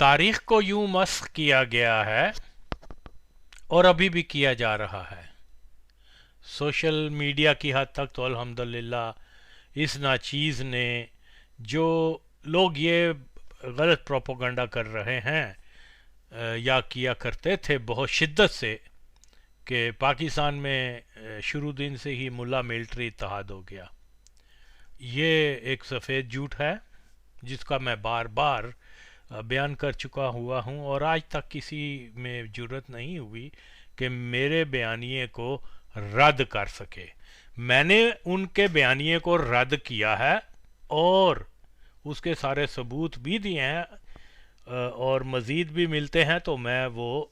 تاریخ کو یوں مسخ کیا گیا ہے اور ابھی بھی کیا جا رہا ہے. سوشل میڈیا کی حد تک تو الحمدللہ اس ناچیز نے جو لوگ یہ غلط پروپوگنڈا کر رہے ہیں یا کیا کرتے تھے بہت شدت سے کہ پاکستان میں شروع دن سے ہی ملا ملٹری اتحاد ہو گیا. یہ ایک سفید جھوٹ ہے جس کا میں بار بار بیان کر چکا ہوا ہوں اور آج تک کسی میں جرت نہیں ہوئی کہ میرے بیانیے کو رد کر سکے. میں نے ان کے بیانیے کو رد کیا ہے اور اس کے سارے ثبوت بھی دیے ہیں اور مزید بھی ملتے ہیں تو میں وہ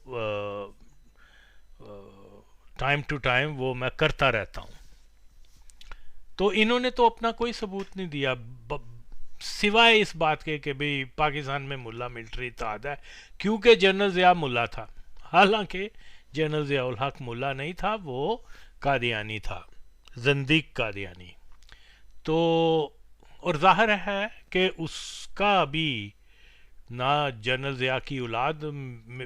ٹائم ٹو ٹائم وہ میں کرتا رہتا ہوں. تو انہوں نے تو اپنا کوئی ثبوت نہیں دیا سوائے اس بات کے کہ بھئی پاکستان میں ملا ملٹری اتحاد ہے کیونکہ جنرل ضیاء ملا تھا. حالانکہ جنرل ضیاء الحق ملا نہیں تھا, وہ قادیانی تھا, زندیق قادیانی. تو اور ظاہر ہے کہ اس کا بھی نہ جنرل ضیاء کی اولاد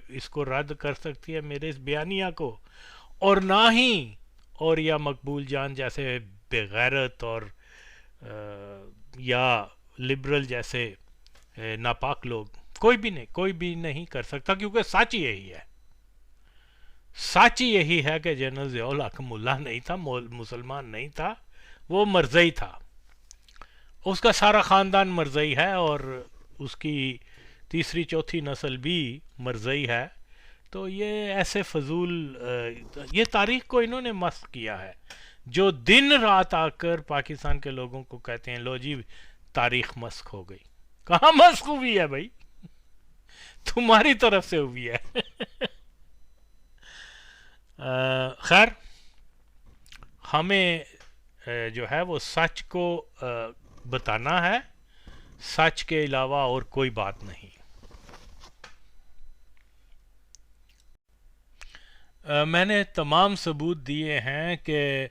اس کو رد کر سکتی ہے میرے اس بیانیہ کو, اور نہ ہی اور یا مقبول جان جیسے بغیرت اور یا لبرل جیسے ناپاک لوگ کوئی بھی نہیں کر سکتا, کیونکہ سچ یہی ہے. سچ یہی ہے کہ جنرل ضیاء الحق ملا نہیں تھا, مسلمان نہیں تھا, وہ مرزئی تھا. اس کا سارا خاندان مرزئی ہے اور اس کی تیسری چوتھی نسل بھی مرزئی ہے. تو یہ ایسے فضول یہ تاریخ کو انہوں نے مسخ کیا ہے, جو دن رات آ کر پاکستان کے لوگوں کو کہتے ہیں لو جی تاریخ مسخ ہو گئی. کہاں مسخ ہوئی ہے بھائی, تمہاری طرف سے ہوئی ہے. خیر ہمیں جو ہے وہ سچ کو بتانا ہے, سچ کے علاوہ اور کوئی بات نہیں. میں نے تمام ثبوت دیے ہیں کہ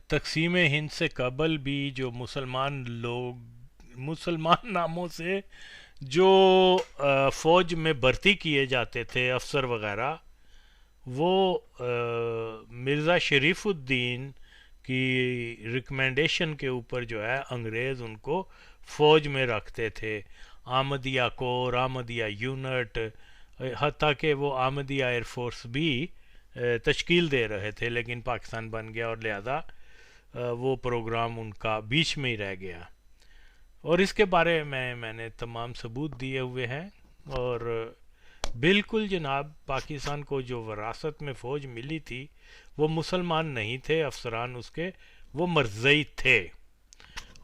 تقسیم ہند سے قبل بھی جو مسلمان لوگ مسلمان ناموں سے جو فوج میں بھرتی کیے جاتے تھے افسر وغیرہ, وہ مرزا شریف الدین کی ریکمنڈیشن کے اوپر جو ہے انگریز ان کو فوج میں رکھتے تھے. آمدیہ کور, آمدیہ یونٹ, حتیٰ کہ وہ آمدیہ ایئر فورس بھی تشکیل دے رہے تھے, لیکن پاکستان بن گیا اور لہذا وہ پروگرام ان کا بیچ میں ہی رہ گیا. اور اس کے بارے میں نے تمام ثبوت دیے ہوئے ہیں. اور بالکل جناب پاکستان کو جو وراثت میں فوج ملی تھی وہ مسلمان نہیں تھے افسران اس کے, وہ مرزئی تھے.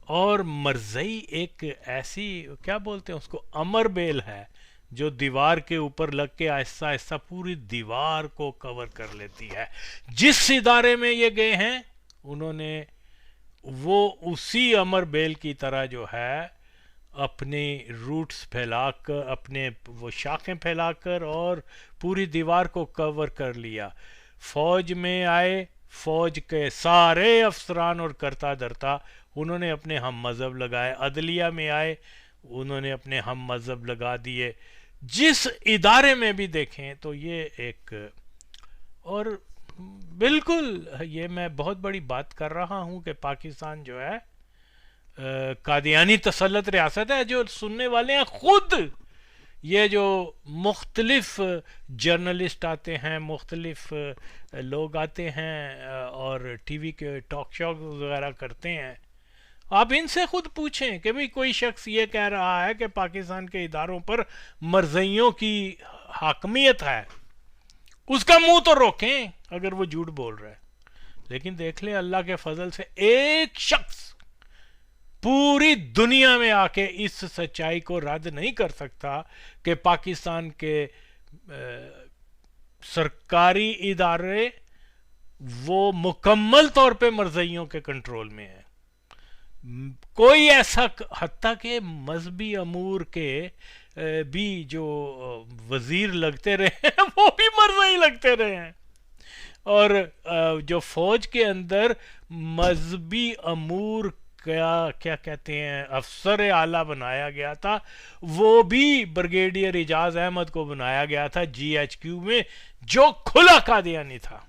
اور مرزئی ایک ایسی کیا بولتے ہیں اس کو, امر بیل ہے جو دیوار کے اوپر لگ کے آہستہ آہستہ پوری دیوار کو کور کر لیتی ہے. جس ادارے میں یہ گئے ہیں انہوں نے وہ اسی امر بیل کی طرح جو ہے اپنی روٹس پھیلا کر, اپنے وہ شاخیں پھیلا کر اور پوری دیوار کو کور کر لیا. فوج میں آئے, فوج کے سارے افسران اور کرتا درتا انہوں نے اپنے ہم مذہب لگائے. عدلیہ میں آئے, انہوں نے اپنے ہم مذہب لگا دیے. جس ادارے میں بھی دیکھیں تو یہ ایک, اور بالکل یہ میں بہت بڑی بات کر رہا ہوں کہ پاکستان جو ہے قادیانی تسلط ریاست ہے. جو سننے والے ہیں خود یہ جو مختلف جرنلسٹ آتے ہیں, مختلف لوگ آتے ہیں اور ٹی وی کے ٹاک شو وغیرہ کرتے ہیں, آپ ان سے خود پوچھیں کہ بھئی کوئی شخص یہ کہہ رہا ہے کہ پاکستان کے اداروں پر مرزئیوں کی حاکمیت ہے, اس کا منہ تو روکیں اگر وہ جھوٹ بول رہا ہے. لیکن دیکھ لیں اللہ کے فضل سے ایک شخص پوری دنیا میں آ کے اس سچائی کو رد نہیں کر سکتا کہ پاکستان کے سرکاری ادارے وہ مکمل طور پہ مرزئیوں کے کنٹرول میں ہیں. کوئی ایسا, حتیٰ کہ مذہبی امور کے بھی جو وزیر لگتے رہے ہیں وہ بھی مرزئی لگتے رہے ہیں. اور جو فوج کے اندر مذہبی امور کیا کہتے ہیں افسر اعلیٰ بنایا گیا تھا، وہ بھی بریگیڈیئر اعجاز احمد کو بنایا گیا تھا جی ایچ کیو میں، جو کھلا قادیانی تھا.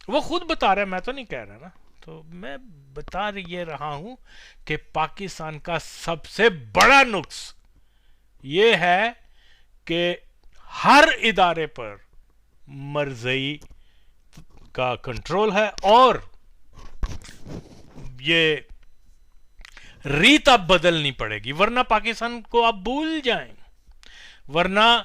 وہ خود بتا رہا ہے، میں تو نہیں کہہ رہا نا. تو میں بتا یہ رہا ہوں کہ پاکستان کا سب سے بڑا نقص یہ ہے کہ ہر ادارے پر مرزئی کا کنٹرول ہے، اور یہ ریت اب بدلنی پڑے گی، ورنہ پاکستان کو اب بھول جائیں، ورنہ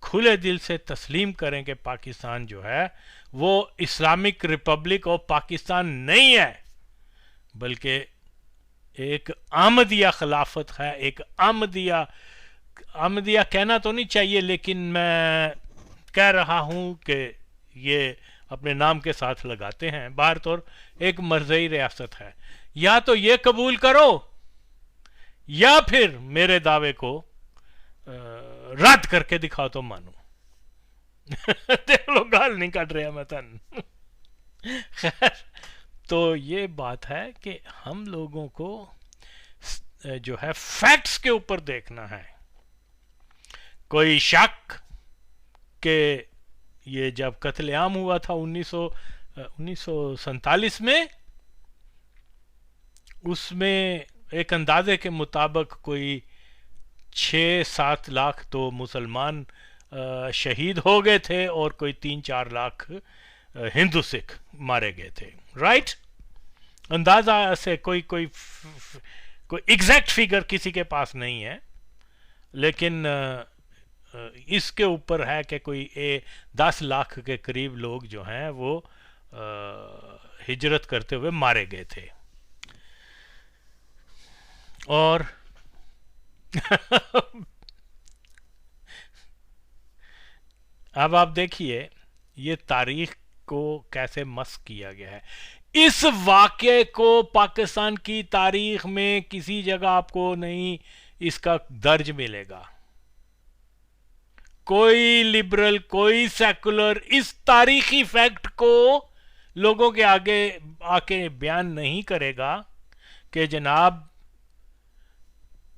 کھلے دل سے تسلیم کریں کہ پاکستان جو ہے وہ اسلامک ریپبلک آف پاکستان نہیں ہے، بلکہ ایک احمدیہ خلافت ہے. ایک احمدیہ کہنا تو نہیں چاہیے، لیکن میں کہہ رہا ہوں کہ یہ اپنے نام کے ساتھ لگاتے ہیں. باہر طور ایک مرزئی ریاست ہے. یا تو یہ قبول کرو یا پھر میرے دعوے کو رد کر کے دکھاؤ تو مانو. دیکھ لو گال نہیں کٹ رہا میں تن. خیر، تو یہ بات ہے کہ ہم لوگوں کو جو ہے فیکٹس کے اوپر دیکھنا ہے. کوئی شک کہ یہ جب قتل عام ہوا تھا 1947 میں، اس میں ایک اندازے کے مطابق کوئی 6-7 لاکھ تو مسلمان شہید ہو گئے تھے، اور کوئی 3-4 لاکھ ہندو سکھ مارے گئے تھے. رائٹ؟ اندازہ سے کوئی ایگزیکٹ فگر کسی کے پاس نہیں ہے، لیکن اس کے اوپر ہے کہ کوئی 10 لاکھ کے قریب لوگ جو ہیں وہ ہجرت کرتے ہوئے مارے گئے تھے. اور اب آپ دیکھیے یہ تاریخ کو کیسے مسخ کیا گیا ہے. اس واقعے کو پاکستان کی تاریخ میں کسی جگہ آپ کو نہیں اس کا درج ملے گا. کوئی لبرل، کوئی سیکولر اس تاریخی فیکٹ کو لوگوں کے آگے آ کے بیان نہیں کرے گا کہ جناب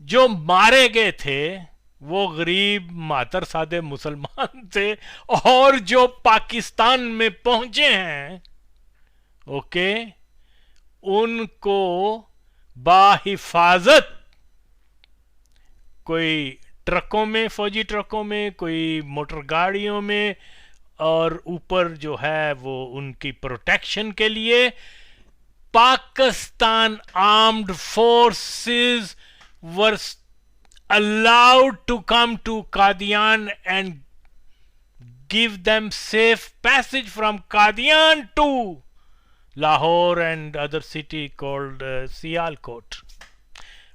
جو مارے گئے تھے وہ غریب ماتر سادے مسلمان تھے، اور جو پاکستان میں پہنچے ہیں اوکے ان کو باحفاظت کوئی ٹرکوں میں، فوجی ٹرکوں میں، کوئی موٹر گاڑیوں میں، اور اوپر جو ہے وہ ان کی پروٹیکشن کے لیے Pakistan armed forces were allowed to come to Qadian and give them safe passage from Qadian to Lahore and other city called Sialkot.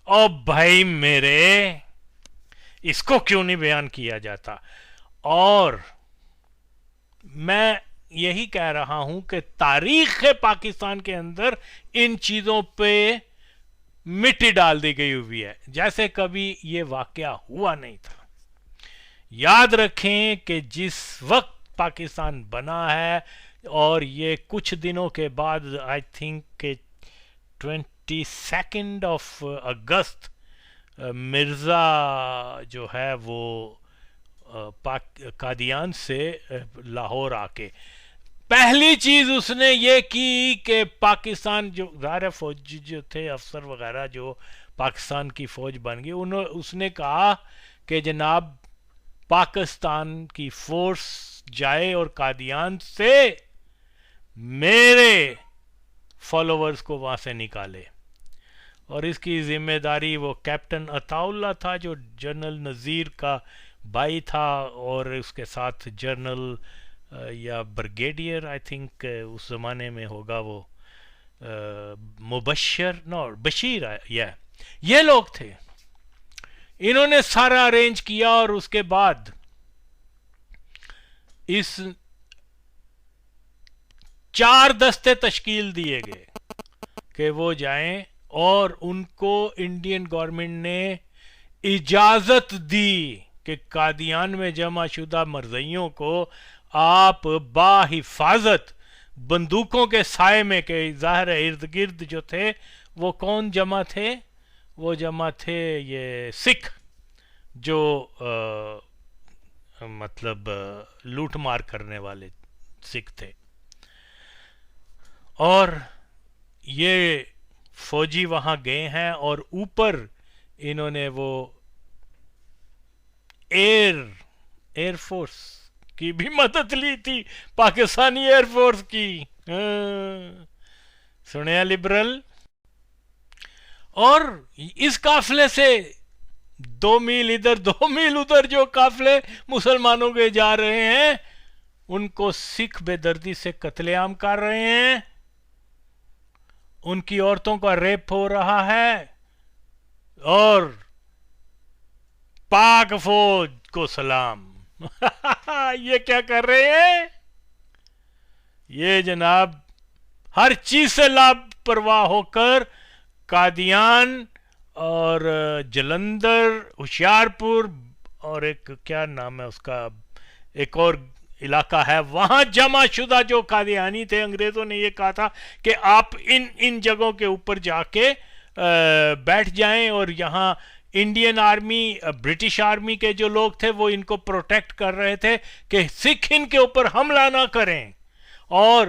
او بھائی میرے، اس کو کیوں نہیں بیان کیا جاتا؟ اور میں یہی کہہ رہا ہوں کہ تاریخ پاکستان کے اندر ان چیزوں پہ مٹی ڈال دی گئی ہوئی ہے، جیسے کبھی یہ واقعہ ہوا نہیں تھا. یاد رکھیں کہ جس وقت پاکستان بنا ہے، اور یہ کچھ دنوں کے بعد آئی تھنک کہ 22 اگست مرزا جو ہے وہ قادیان سے لاہور آ کے پہلی چیز اس نے یہ کی کہ پاکستان جو ظاہر فوجی جو تھے، افسر وغیرہ جو پاکستان کی فوج بن گئی، اس نے کہا کہ جناب پاکستان کی فورس جائے اور قادیان سے میرے فالوورز کو وہاں سے نکالے. اور اس کی ذمہ داری وہ کیپٹن عطا اللہ تھا جو جنرل نذیر کا بھائی تھا، اور اس کے ساتھ جنرل یا بریگیڈیئر آئی تھنک اس زمانے میں ہوگا وہ بشیر یہ لوگ تھے. انہوں نے سارا ارینج کیا، اور اس کے بعد اس 4 دستے تشکیل دیے گئے کہ وہ جائیں، اور ان کو انڈین گورنمنٹ نے اجازت دی کہ قادیان میں جمع شدہ مرزائیوں کو آپ باحفاظت بندوقوں کے سائے میں، کہ ظاہر ارد گرد جو تھے وہ کون جمع تھے؟ وہ جمع تھے یہ سکھ جو مطلب لوٹ مار کرنے والے سکھ تھے، اور یہ فوجی وہاں گئے ہیں اور اوپر انہوں نے وہ ایئر فورس کی بھی مدد لی تھی، پاکستانی ایئر فورس کی. سنیا لبرل. اور اس قافلے سے 2 میل ادھر 2 میل ادھر جو قافلے مسلمانوں کے جا رہے ہیں ان کو سکھ بے دردی سے قتل عام کر رہے ہیں، ان کی عورتوں کا ریپ ہو رہا ہے، اور پاک فوج کو سلام. یہ کیا کر رہے ہیں؟ یہ جناب ہر چیز سے لاپرواہ ہو کر قادیان اور جلندر، ہوشیارپور، اور ایک کیا نام ہے اس کا، ایک اور علاقہ ہے وہاں جمع شدہ جو قادیانی تھے. انگریزوں نے یہ کہا تھا کہ آپ ان جگہوں کے اوپر جا کے بیٹھ جائیں، اور یہاں انڈین آرمی، برٹش آرمی کے جو لوگ تھے وہ ان کو پروٹیکٹ کر رہے تھے کہ سکھ ان کے اوپر حملہ نہ کریں. اور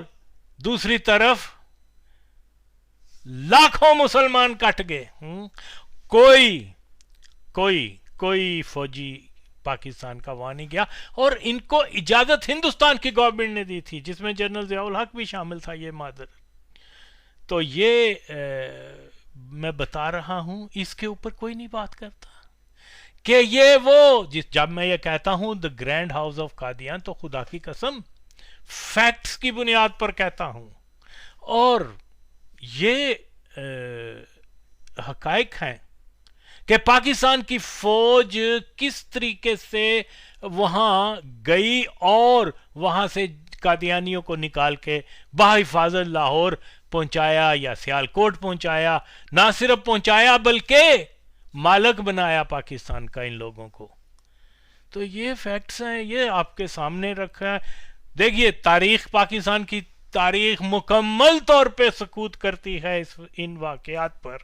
دوسری طرف لاکھوں مسلمان کٹ گئے. کوئی فوجی پاکستان کا وہاں نہیں گیا، اور ان کو اجازت ہندوستان کی گورنمنٹ نے دی تھی جس میں جنرل ضیاء الحق بھی شامل تھا. یہ مادر تو یہ میں بتا رہا ہوں، اس کے اوپر کوئی نہیں بات کرتا کہ یہ وہ جب میں یہ کہتا ہوں the grand house of Qadian تو خدا کی قسم فیکٹس کی بنیاد پر کہتا ہوں، اور یہ حقائق ہیں کہ پاکستان کی فوج کس طریقے سے وہاں گئی اور وہاں سے قادیانیوں کو نکال کے بحفاظت لاہور پہنچایا یا سیالکوٹ پہنچایا. نہ صرف پہنچایا بلکہ مالک بنایا پاکستان کا ان لوگوں کو. تو یہ فیکٹس ہیں، یہ آپ کے سامنے رکھا ہے. دیکھیے تاریخ، پاکستان کی تاریخ مکمل طور پہ سکوت کرتی ہے ان واقعات پر،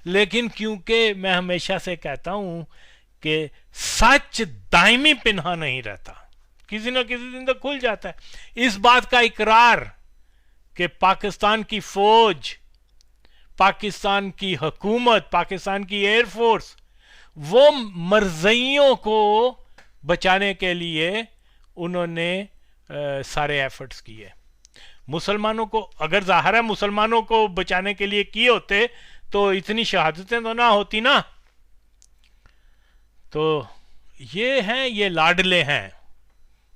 لیکن کیونکہ میں ہمیشہ سے کہتا ہوں کہ سچ دائمی پنہا نہیں رہتا، کسی نہ کسی دن تک کھل جاتا ہے. اس بات کا اقرار کہ پاکستان کی فوج، پاکستان کی حکومت، پاکستان کی ایئر فورس وہ مرزائیوں کو بچانے کے لیے انہوں نے سارے ایفرٹس کیے. مسلمانوں کو، اگر ظاہر ہے مسلمانوں کو بچانے کے لیے کیے ہوتے تو اتنی شہادتیں تو نہ ہوتی نا. تو یہ ہیں، یہ لاڈلے ہیں.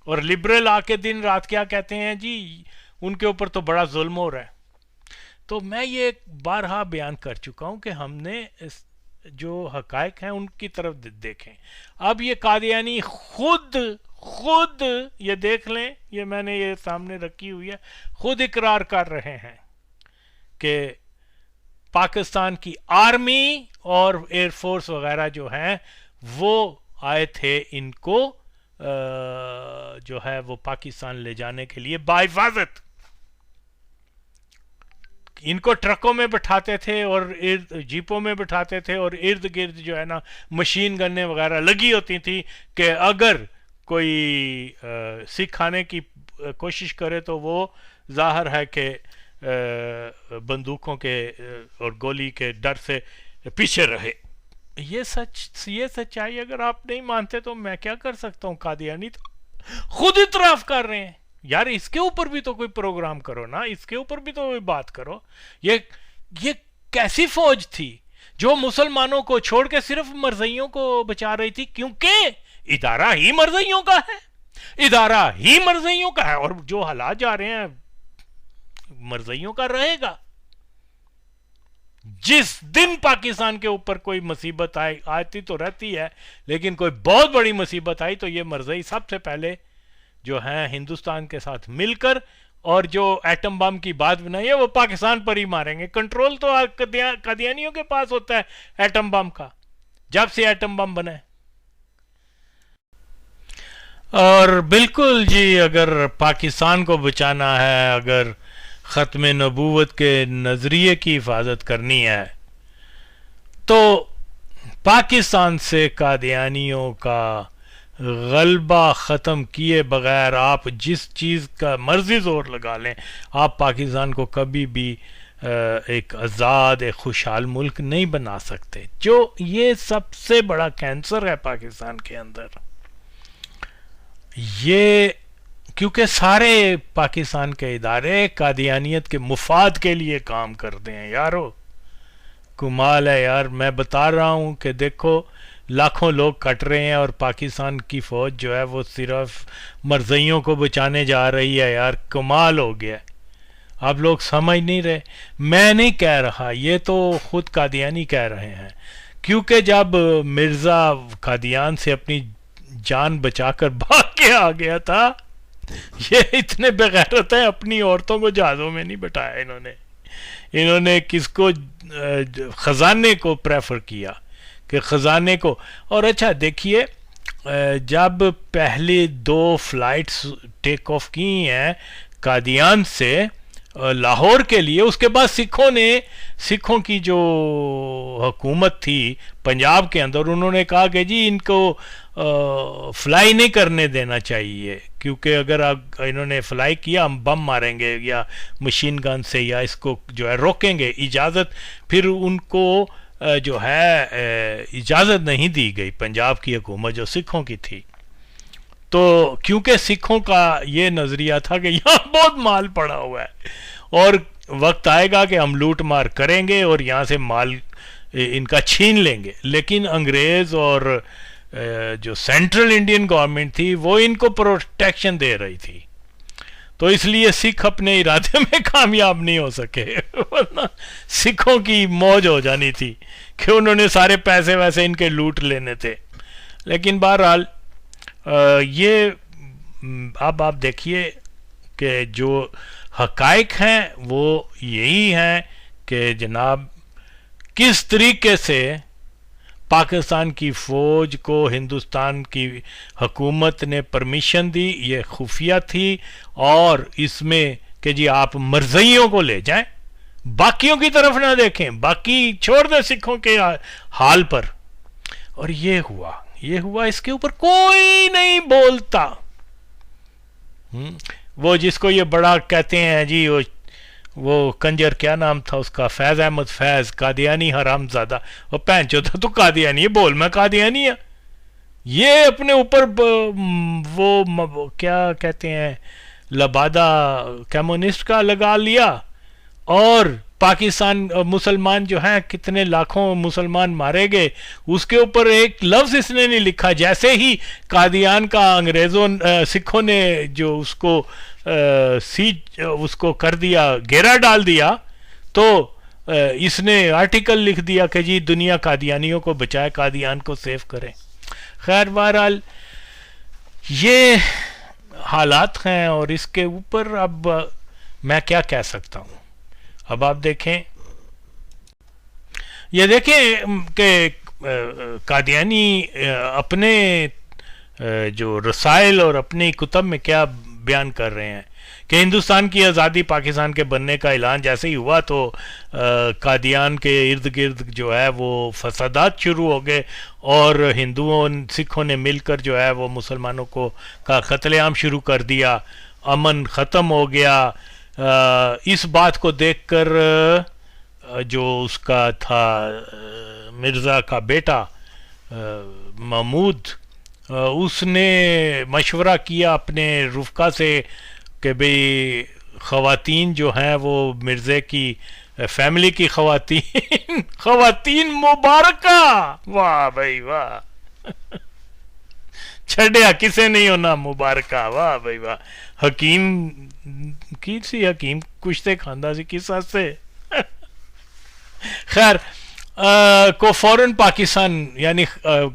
اور لبرل آ کے دن رات کیا کہتے ہیں جی ان کے اوپر تو بڑا ظلم ہو رہا ہے. تو میں یہ بارہا بیان کر چکا ہوں کہ ہم نے جو حقائق ہیں ان کی طرف دیکھیں. اب یہ قادیانی خود یہ دیکھ لیں، یہ میں نے یہ سامنے رکھی ہوئی ہے، خود اقرار کر رہے ہیں کہ پاکستان کی آرمی اور ایئر فورس وغیرہ جو ہیں وہ آئے تھے ان کو جو ہے وہ پاکستان لے جانے کے لیے بحفاظت. ان کو ٹرکوں میں بٹھاتے تھے اور جیپوں میں بٹھاتے تھے، اور ارد گرد جو ہے نا مشین گنیں وغیرہ لگی ہوتی تھی کہ اگر کوئی سکھ آنے کی کوشش کرے تو وہ ظاہر ہے کہ بندوقوں کے اور گولی کے ڈر سے پیچھے رہے. یہ سچائی اگر آپ نہیں مانتے تو میں کیا کر سکتا ہوں. قادیانی تو خود اعتراف کر رہے ہیں. یار اس کے اوپر بھی تو کوئی پروگرام کرو نا، اس کے اوپر بھی تو کوئی بات کرو. یہ کیسی فوج تھی جو مسلمانوں کو چھوڑ کے صرف مرزائیوں کو بچا رہی تھی؟ کیونکہ ادارہ ہی مرزائیوں کا ہے، ادارہ ہی مرزائیوں کا ہے، اور جو حالات جا رہے ہیں مرزائیوں کا رہے گا. جس دن پاکستان کے اوپر کوئی مصیبت آتی تو رہتی ہے، لیکن کوئی بہت بڑی مصیبت آئی تو یہ مرزائی سب سے پہلے جو ہیں ہندوستان کے ساتھ مل کر، اور جو ایٹم بم کی بات بنائی ہے وہ پاکستان پر ہی ماریں گے. کنٹرول تو قادیانیوں کے پاس ہوتا ہے ایٹم بم کا، جب سے ایٹم بم بنا ہے. اور بالکل جی، اگر پاکستان کو بچانا ہے، اگر ختم نبوت کے نظریے کی حفاظت کرنی ہے تو پاکستان سے قادیانیوں کا غلبہ ختم کیے بغیر آپ جس چیز کا مرضی زور لگا لیں آپ پاکستان کو کبھی بھی ایک آزاد ایک خوشحال ملک نہیں بنا سکتے. جو یہ سب سے بڑا کینسر ہے پاکستان کے اندر, یہ کیونکہ سارے پاکستان کے ادارے قادیانیت کے مفاد کے لیے کام کرتے ہیں. یارو کمال ہے یار, میں بتا رہا ہوں کہ دیکھو لاکھوں لوگ کٹ رہے ہیں اور پاکستان کی فوج جو ہے وہ صرف مرزیوں کو بچانے جا رہی ہے. یار کمال ہو گیا, آپ لوگ سمجھ نہیں رہے. میں نہیں کہہ رہا, یہ تو خود قادیانی کہہ رہے ہیں, کیونکہ جب مرزا قادیان سے اپنی جان بچا کر بھاگ کے آ گیا تھا, یہ اتنے بغیرت ہیں, اپنی عورتوں کو جہازوں میں نہیں بٹھایا انہوں نے کس کو, خزانے کو پریفر کیا کہ خزانے کو. اور اچھا دیکھیے جب پہلی 2 فلائٹس ٹیک آف کی ہیں قادیان سے لاہور کے لیے, اس کے بعد سکھوں کی جو حکومت تھی پنجاب کے اندر, انہوں نے کہا کہ جی ان کو فلائی نہیں کرنے دینا چاہیے, کیونکہ اگر انہوں نے فلائی کیا ہم بم ماریں گے یا مشین گن سے, یا اس کو جو ہے روکیں گے. اجازت پھر ان کو جو ہے اجازت نہیں دی گئی پنجاب کی حکومت جو سکھوں کی تھی. تو کیونکہ سکھوں کا یہ نظریہ تھا کہ یہاں بہت مال پڑا ہوا ہے اور وقت آئے گا کہ ہم لوٹ مار کریں گے اور یہاں سے مال ان کا چھین لیں گے. لیکن انگریز اور جو سینٹرل انڈین گورنمنٹ تھی وہ ان کو پروٹیکشن دے رہی تھی, تو اس لیے سکھ اپنے ارادے میں کامیاب نہیں ہو سکے, ورنہ سکھوں کی موج ہو جانی تھی کہ انہوں نے سارے پیسے ویسے ان کے لوٹ لینے تھے. لیکن بہرحال یہ اب آپ دیکھیے کہ جو حقائق ہیں وہ یہی ہیں کہ جناب کس طریقے سے پاکستان کی فوج کو ہندوستان کی حکومت نے پرمیشن دی, یہ خفیہ تھی, اور اس میں کہ جی آپ مرزیوں کو لے جائیں, باقیوں کی طرف نہ دیکھیں, باقی چھوڑ دیں سکھوں کے حال پر. اور یہ ہوا اس کے اوپر کوئی نہیں بولتا. وہ جس کو یہ بڑا کہتے ہیں جی وہ کنجر کیا نام تھا اس کا, فیض احمد فیض, قادیانی حرام زادہ, وہ پہن چوتھا تو قادیانی ہے, بول میں قادیانی ہے. یہ اپنے اوپر وہ کیا کہتے ہیں لبادہ کمیونسٹ کا لگا لیا, اور پاکستان مسلمان جو ہیں کتنے لاکھوں مسلمان مارے گئے, اس کے اوپر ایک لفظ اس نے نہیں لکھا. جیسے ہی قادیان کا انگریزوں سکھوں نے جو اس کو کر دیا, گھیرا ڈال دیا, تو اس نے آرٹیکل لکھ دیا کہ جی دنیا قادیانیوں کو بچائے, قادیان کو سیو کریں. خیر بہرحال یہ حالات ہیں, اور اس کے اوپر اب میں کیا کہہ سکتا ہوں. اب آپ دیکھیں, یہ دیکھیں کہ قادیانی اپنے جو رسائل اور اپنی کتب میں کیا بیان کر رہے ہیں کہ ہندوستان کی آزادی پاکستان کے بننے کا اعلان جیسے ہی ہوا تو قادیان کے ارد گرد جو ہے وہ فسادات شروع ہو گئے, اور ہندوؤں سکھوں نے مل کر جو ہے وہ مسلمانوں کا قتل عام شروع کر دیا, امن ختم ہو گیا. اس بات کو دیکھ کر جو اس کا تھا مرزا کا بیٹا محمود, اس نے مشورہ کیا اپنے رفقا سے کہ بھئی خواتین جو ہیں وہ مرزے کی فیملی کی خواتین مبارکہ, واہ بھائی واہ, چھڑیا کسے نہیں ہونا مبارکہ, واہ بھائی واہ. حکیم کی سی حکیم کشتے کھاندہ سی کس سے. خیر کو فوراً پاکستان یعنی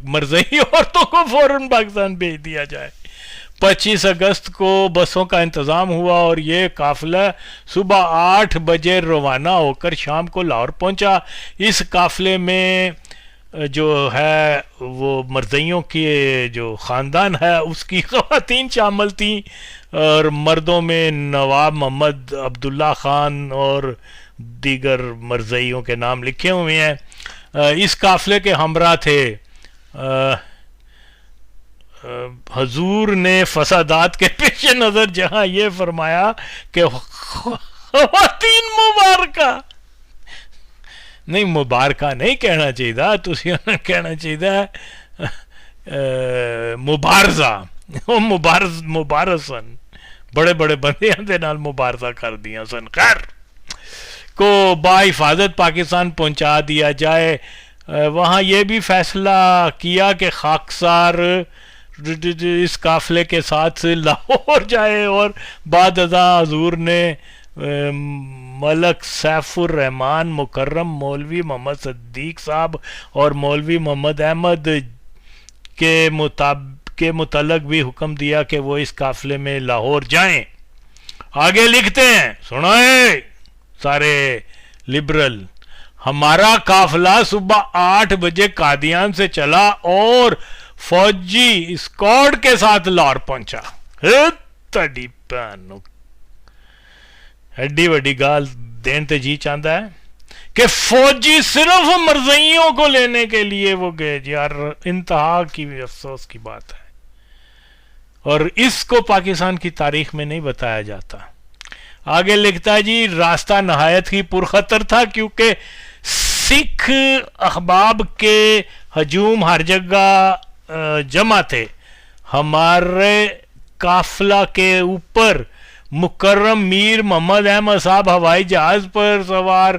مرزئی عورتوں کو فوراً پاکستان بھیج دیا جائے. 25 اگست کو بسوں کا انتظام ہوا اور یہ قافلہ صبح 8 بجے روانہ ہو کر شام کو لاہور پہنچا. اس قافلے میں جو ہے وہ مرزائیوں کی جو خاندان ہے اس کی خواتین شامل تھیں، اور مردوں میں نواب محمد عبداللہ خان اور دیگر مرزائیوں کے نام لکھے ہوئے ہیں۔ اس قافلے کے ہمراہ تھے حضور نے فسادات کے پیش نظر جہاں یہ فرمایا کہ خواتین مبارکہ نہیں، مبارکہ نہیں کہنا چاہیے، تسی کہنا چاہیے مبارزہ، مبارزن بڑے بڑے بندیاں دے نال مبارزہ کر دیا سن، خیر کو با حفاظت پاکستان پہنچا دیا جائے۔ وہاں یہ بھی فیصلہ کیا کہ خاکسار اس قافلے کے ساتھ لاہور جائے، اور بعد ازاں حضور نے ملک سیف الرحمان مکرم مولوی محمد صدیق صاحب اور مولوی محمد احمد کے متعلق بھی حکم دیا کہ وہ اس قافلے میں لاہور جائیں۔ آگے لکھتے ہیں، سنائیں سارے لبرل، ہمارا قافلہ صبح 8 بجے قادیان سے چلا اور فوجی اسکواڈ کے ساتھ لاہور پہنچا۔ تڑی پانو ایڈی وڈی گال دین تے جی چاہتا ہے کہ فوجی صرف مرزائیوں کو لینے کے لیے وہ گئے۔ یار انتہا کی افسوس کی بات ہے، اور اس کو پاکستان کی تاریخ میں نہیں بتایا جاتا۔ آگے لکھتا ہے جی، راستہ نہایت ہی پرخطر تھا کیونکہ سکھ احباب کے ہجوم ہر جگہ جمع تھے۔ ہمارے قافلہ کے اوپر مکرم میر محمد احمد صاحب ہوائی جہاز پر سوار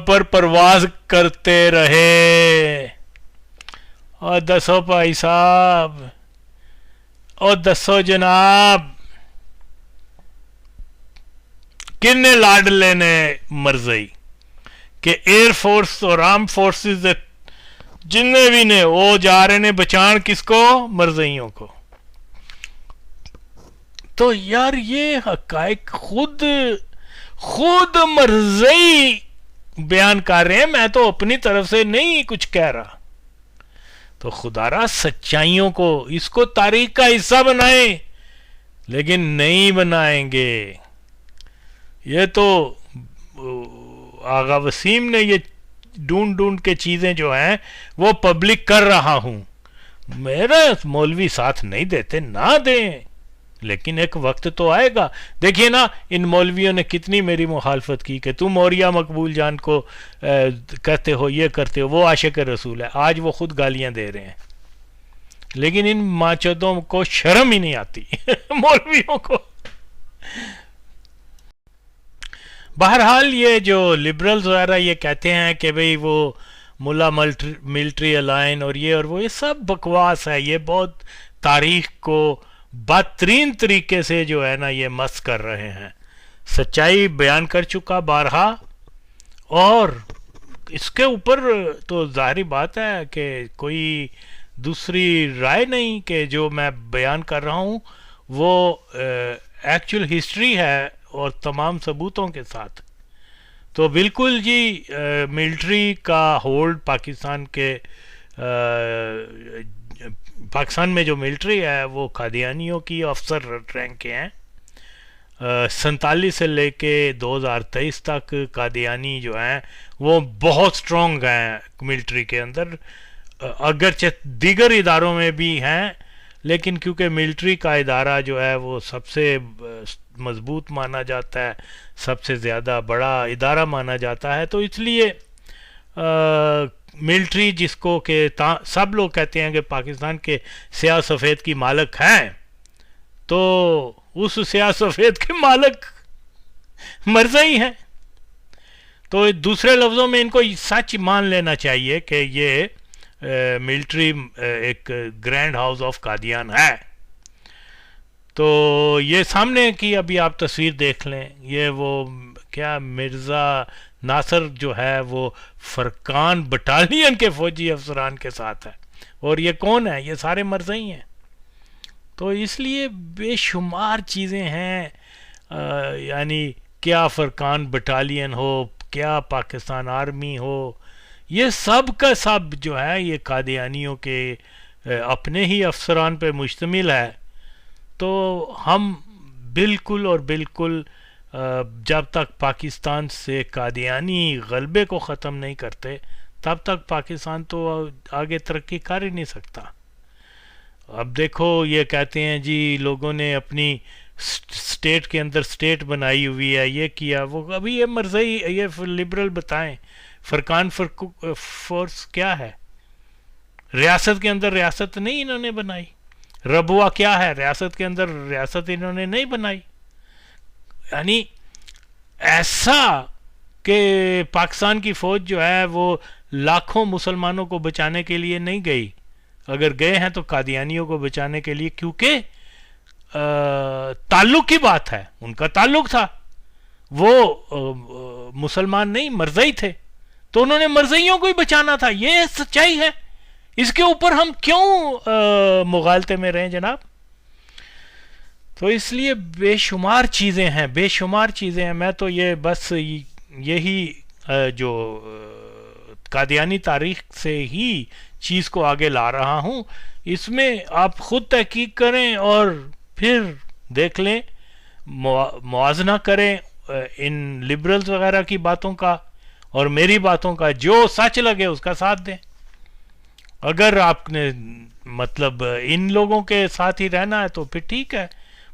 پر پرواز کرتے رہے۔ اور دسو بھائی صاحب، اور دسو جناب، کنے لاڈلے نے مرزائی کہ ایئر فورس اور آرم فورسز جننے بھی نے وہ جا رہے نے بچان کس کو؟ مرزائیوں کو۔ تو یار یہ حقائق خود مرزائی بیان کر رہے ہیں، میں تو اپنی طرف سے نہیں کچھ کہہ رہا۔ تو خدا را سچائیوں کو، اس کو تاریخ کا حصہ بنائیں، لیکن نہیں بنائیں گے۔ یہ تو آغا وسیم نے یہ ڈھونڈ کے چیزیں جو ہیں وہ پبلک کر رہا ہوں، میرا مولوی ساتھ نہیں دیتے، نہ دیں، لیکن ایک وقت تو آئے گا۔ دیکھیے نا ان مولویوں نے کتنی میری مخالفت کی کہ تم موریہ مقبول جان کو کہتے ہو، یہ کرتے ہو، وہ عاشق رسول ہے، آج وہ خود گالیاں دے رہے ہیں، لیکن ان ماچودوں کو شرم ہی نہیں آتی مولویوں کو۔ بہرحال یہ جو لبرلز وغیرہ یہ کہتے ہیں کہ بھئی وہ ملا ملٹری الائن اور یہ سب بکواس ہے، یہ بہت تاریخ کو بدترین طریقے سے جو ہے نا یہ مس کر رہے ہیں۔ سچائی بیان کر چکا بارہا، اور اس کے اوپر تو ظاہری بات ہے کہ کوئی دوسری رائے نہیں کہ جو میں بیان کر رہا ہوں وہ ایکچول ہسٹری ہے اور تمام ثبوتوں کے ساتھ۔ تو بالکل جی ملٹری کا ہولڈ پاکستان میں جو ملٹری ہے وہ قادیانیوں کی افسر رینک کے ہیں۔ 47 سے لے کے 2023 تک قادیانی جو ہیں وہ بہت سٹرونگ ہیں ملٹری کے اندر، اگرچہ دیگر اداروں میں بھی ہیں، لیکن کیونکہ ملٹری کا ادارہ جو ہے وہ سب سے مضبوط مانا جاتا ہے، سب سے زیادہ بڑا ادارہ مانا جاتا ہے، تو اس لیے ملٹری جس کو کہ سب لوگ کہتے ہیں کہ پاکستان کے سیاہ سفید کی مالک ہیں، تو اس سیاہ سفید کے مالک مرزائی ہیں۔ تو دوسرے لفظوں میں ان کو سچ مان لینا چاہیے کہ یہ ملٹری ایک گرینڈ ہاؤس آف قادیان ہے۔ تو یہ سامنے کی ابھی آپ تصویر دیکھ لیں، یہ وہ کیا مرزا ناصر جو ہے وہ فرقان بٹالین کے فوجی افسران کے ساتھ ہے، اور یہ کون ہے؟ یہ سارے مرزائی ہیں۔ تو اس لیے بے شمار چیزیں ہیں، یعنی کیا فرقان بٹالین ہو، کیا پاکستان آرمی ہو، یہ سب کا سب جو ہے یہ قادیانیوں کے اپنے ہی افسران پہ مشتمل ہے. تو ہم بالکل اور بالکل جب تک پاکستان سے قادیانی غلبے کو ختم نہیں کرتے تب تک پاکستان تو آگے ترقی کر ہی نہیں سکتا. اب دیکھو یہ کہتے ہیں جی لوگوں نے اپنی اسٹیٹ کے اندر اسٹیٹ بنائی ہوئی ہے، یہ کیا وہ، ابھی یہ مرضی یہ لبرل بتائیں فرقان فورس کیا ہے؟ ریاست کے اندر ریاست نہیں انہوں نے بنائی. ربوہ کیا ہے؟ ریاست کے اندر ریاست انہوں نے نہیں بنائی. یعنی ایسا کہ پاکستان کی فوج جو ہے وہ لاکھوں مسلمانوں کو بچانے کے لیے نہیں گئی، اگر گئے ہیں تو قادیانیوں کو بچانے کے لیے، کیونکہ تعلق کی بات ہے، ان کا تعلق تھا، وہ مسلمان نہیں مرزئی تھے، تو انہوں نے مرزئیوں کو ہی بچانا تھا. یہ سچائی ہے، اس کے اوپر ہم کیوں مغالطے میں رہیں جناب؟ تو اس لیے بے شمار چیزیں ہیں، بے شمار چیزیں ہیں. میں تو یہ بس یہی جو قادیانی تاریخ سے ہی چیز کو آگے لا رہا ہوں. اس میں آپ خود تحقیق کریں اور پھر دیکھ لیں، موازنہ کریں ان لبرلز وغیرہ کی باتوں کا اور میری باتوں کا، جو سچ لگے اس کا ساتھ دیں. اگر آپ نے مطلب ان لوگوں کے ساتھ ہی رہنا ہے تو پھر ٹھیک ہے،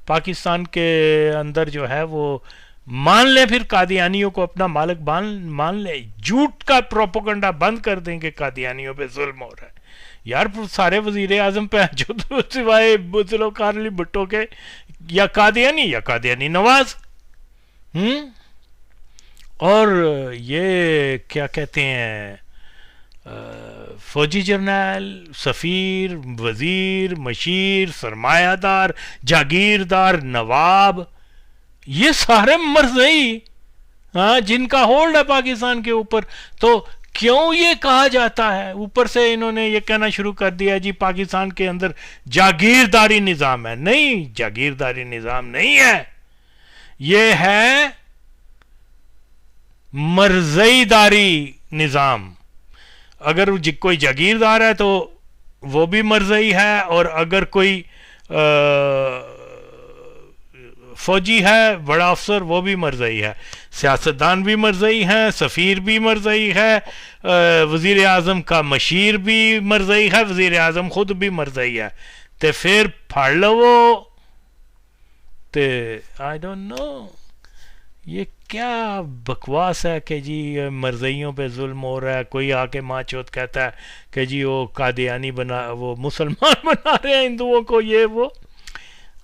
پاکستان کے اندر جو ہے وہ مان لیں، پھر قادیانیوں کو اپنا مالک مان لیں، جھوٹ کا پروپیگنڈا بند کر دیں کہ قادیانیوں پہ ظلم ہو رہا ہے. یار سارے وزیر اعظم پہ جو سوائے ذوالفقار علی بھٹو کے یا قادیانی نواز. اور یہ کیا کہتے ہیں، فوجی جرنیل، سفیر، وزیر، مشیر، سرمایہ دار، جاگیردار، نواب، یہ سارے مرزئی جن کا ہولڈ ہے پاکستان کے اوپر. تو کیوں یہ کہا جاتا ہے؟ اوپر سے انہوں نے یہ کہنا شروع کر دیا جی پاکستان کے اندر جاگیرداری نظام ہے. نہیں، جاگیرداری نظام نہیں ہے، یہ ہے مرزئی داری نظام. اگر کوئی جاگیردار ہے تو وہ بھی مرزئی ہے، اور اگر کوئی فوجی ہے بڑا افسر وہ بھی مرزئی ہے، سیاستدان بھی مرزئی ہیں، سفیر بھی مرزئی ہے، وزیر اعظم کا مشیر بھی مرزئی ہے، وزیر اعظم خود بھی مرزئی ہے. تے پھر پھاڑ لو تے آئی ڈونٹ نو یہ کیا بکواس ہے کہ جی مرزئیوں پہ ظلم ہو رہا ہے. کوئی آ کے ماں چوت کہتا ہے کہ جی وہ قادیانی وہ مسلمان بنا رہے ہیں ہندوؤں کو، یہ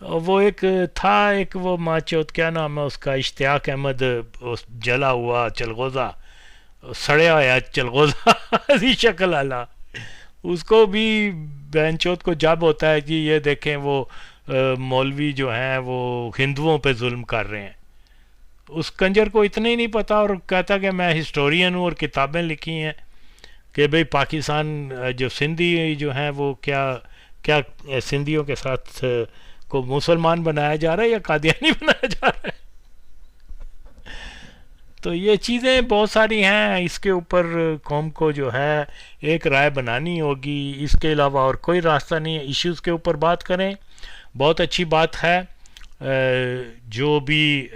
وہ ایک تھا ایک وہ ماں چوت، کیا نام ہے اس کا، اشتیاق احمد، جلا ہوا چلغوزہ، سڑیا ہوا چلغوزہ ایسی شکل والا، اس کو بھی بہن چوت کو جب ہوتا ہے جی یہ دیکھیں وہ مولوی جو ہیں وہ ہندوؤں پہ ظلم کر رہے ہیں، اس کنجر کو اتنا ہی نہیں پتا، اور کہتا کہ میں ہسٹورین ہوں اور کتابیں لکھی ہیں کہ بھئی پاکستان جو سندھی جو ہیں وہ کیا سندھیوں کے ساتھ کو مسلمان بنایا جا رہا ہے یا قادیانی بنایا جا رہا ہے. تو یہ چیزیں بہت ساری ہیں، اس کے اوپر قوم کو جو ہے ایک رائے بنانی ہوگی، اس کے علاوہ اور کوئی راستہ نہیں ہے. ایشوز کے اوپر بات کریں، بہت اچھی بات ہے. جو بھی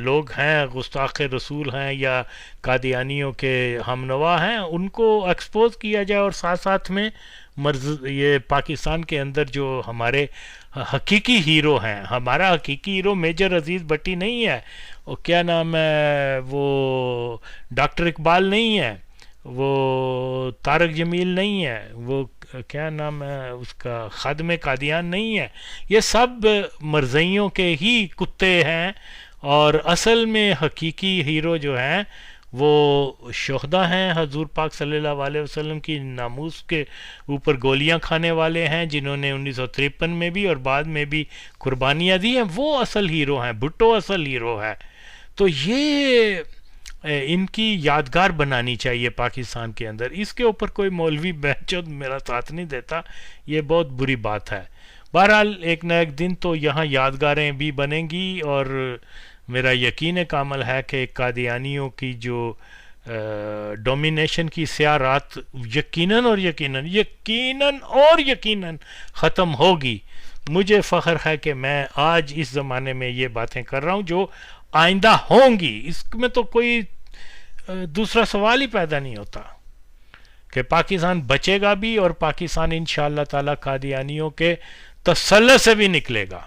لوگ ہیں گستاخ رسول ہیں یا قادیانیوں کے ہم نوا ہیں ان کو ایکسپوز کیا جائے، اور ساتھ ساتھ میں یہ پاکستان کے اندر جو ہمارے حقیقی ہیرو ہیں، ہمارا حقیقی ہیرو میجر عزیز بٹی نہیں ہے، وہ کیا نام ہے، وہ ڈاکٹر اقبال نہیں ہے، وہ طارق جمیل نہیں ہے، وہ کیا نام ہے اس کا، خادم قادیان نہیں ہے. یہ سب مرزئیوں کے ہی کتے ہیں، اور اصل میں حقیقی ہیرو جو ہیں وہ شہداء ہیں، حضور پاک صلی اللہ علیہ وسلم کی ناموس کے اوپر گولیاں کھانے والے ہیں، جنہوں نے 1953 میں بھی اور بعد میں بھی قربانیاں دی ہیں، وہ اصل ہیرو ہیں. بھٹو اصل ہیرو ہے. تو یہ ان کی یادگار بنانی چاہیے پاکستان کے اندر. اس کے اوپر کوئی مولوی بہنچود میرا ساتھ نہیں دیتا، یہ بہت بری بات ہے. بہرحال ایک نہ ایک دن تو یہاں یادگاریں بھی بنیں گی، اور میرا یقین کامل ہے کہ قادیانیوں کی جو ڈومینیشن کی سیاہ رات یقیناً اور یقیناً یقیناً اور یقیناً ختم ہوگی. مجھے فخر ہے کہ میں آج اس زمانے میں یہ باتیں کر رہا ہوں جو آئندہ ہوں گی. اس میں تو کوئی دوسرا سوال ہی پیدا نہیں ہوتا کہ پاکستان بچے گا بھی، اور پاکستان انشاءاللہ تعالی قادیانیوں کے تسلط سے بھی نکلے گا.